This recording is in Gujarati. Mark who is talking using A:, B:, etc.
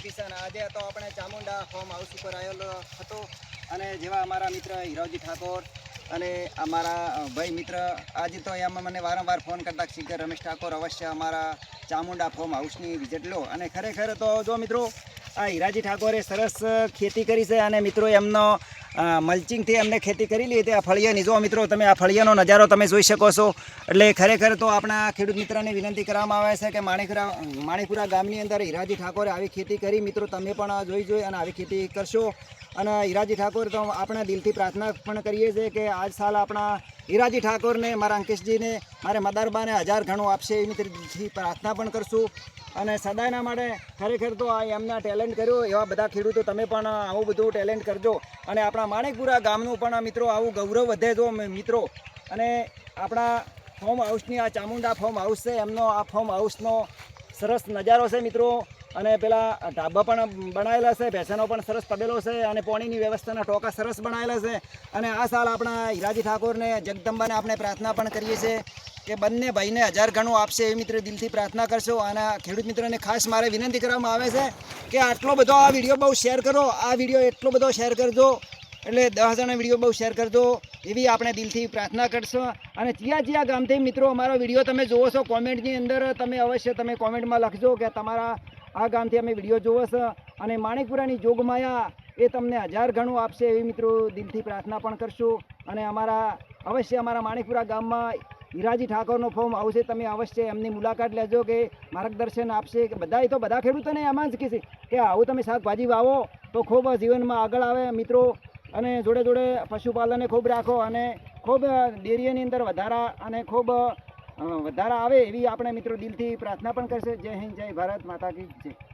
A: કિશન આજે તો આપણે ચામુંડા ફાર્મ હાઉસ ઉપર આવેલો હતો અને જેવા અમારા મિત્ર હીરાજી ઠાકોર અને અમારા ભાઈ મિત્ર આજે તો એમાં મને વારંવાર ફોન કરતા શીખર રમેશ ઠાકોર અવશ્ય અમારા ચામુંડા ફાર્મ હાઉસની વિઝિટ લો અને ખરેખર તો જો મિત્રો આ હીરાજી ઠાકોરે સરસ ખેતી કરી છે અને મિત્રો એમનો મલ્ચિંગથી એમને ખેતી કરેલી હતી આ ફળિયાની જો મિત્રો તમે આ ફળિયાનો નજારો તમે જોઈ શકો છો એટલે ખરેખર તો આપણા ખેડૂત મિત્રને વિનંતી કરવામાં આવે છે કે માણીપુરા ગામની અંદર હીરાજી ઠાકોરે આવી ખેતી કરી મિત્રો તમે પણ જોઈ અને આવી ખેતી કરશો અને હીરાજી ઠાકોર તો આપણા દિલથી પ્રાર્થના પણ કરીએ છીએ કે આજ સાલ આપણા હીરાજી ઠાકોરને મારા અંકેશજીને મારે મદારબાને 1000 ઘણું આપશે એવી દિલથી પ્રાર્થના પણ કરશું અને સદાયના માટે ખરેખર તો આ એમના ટેલેન્ટ કર્યો એવા બધા ખેડૂતો તમે પણ આવું બધું ટેલેન્ટ કરજો અને આપણા માણેકપુરા ગામનું પણ મિત્રો આવું ગૌરવ વધે જો મિત્રો અને આપણા ફાર્મ હાઉસની આ ચામુંડા ફાર્મ હાઉસ છે એમનો આ ફાર્મ હાઉસનો સરસ નજારો છે મિત્રો અને પેલા ઢાબા પણ બનાવેલા છે ભેંસનો પણ સરસ તબેલો છે અને પાણીની વ્યવસ્થાના ટોકા સરસ બનાવેલા છે અને આ સાલ આપણા હીરાજી ઠાકોરને જગદંબાને આપણે પ્રાર્થના પણ કરીએ છીએ કે બંને ભાઈને 1000 ઘણું આપશે એવી મિત્ર દિલથી પ્રાર્થના કરશો અને ખેડૂત મિત્રોને ખાસ મારે વિનંતી કરવામાં આવે છે કે આટલો બધો આ વિડીયો બહુ શેર કરો આ વિડીયો એટલો બધો શેર કરજો એટલે 10 જણા વિડીયો બહુ શેર કરજો એવી આપણે દિલથી પ્રાર્થના કરશો અને જ્યાં ગામથી મિત્રો અમારો વિડીયો તમે જુઓ છો કોમેન્ટની અંદર તમે અવશ્ય તમે કોમેન્ટમાં લખજો કે તમારા આ ગામથી અમે વિડીયો જોવો છો અને માણેકપુરાની જોગમાયા એ તમને 1000 ઘણું આપશે એવી મિત્રો દિલથી પ્રાર્થના પણ કરશું અને અવશ્ય અમારા માણેકપુરા ગામમાં હીરાજી ઠાકોરનો ફાર્મ હાઉસ છે તમે અવશ્ય એમની મુલાકાત લેજો કે માર્ગદર્શન આપશે કે બધા ખેડૂતોને એમાં જ કહેશે કે આવું તમે શાકભાજી વાવો તો ખૂબ જીવનમાં આગળ આવે મિત્રો અને જોડે પશુપાલનને ખૂબ રાખો અને ખૂબ ડેરીની અંદર વધારા આવે એવી આપણે મિત્રો દિલથી પ્રાર્થના પણ કરશે જય હિન્દ જય ભારત માતા કી જય.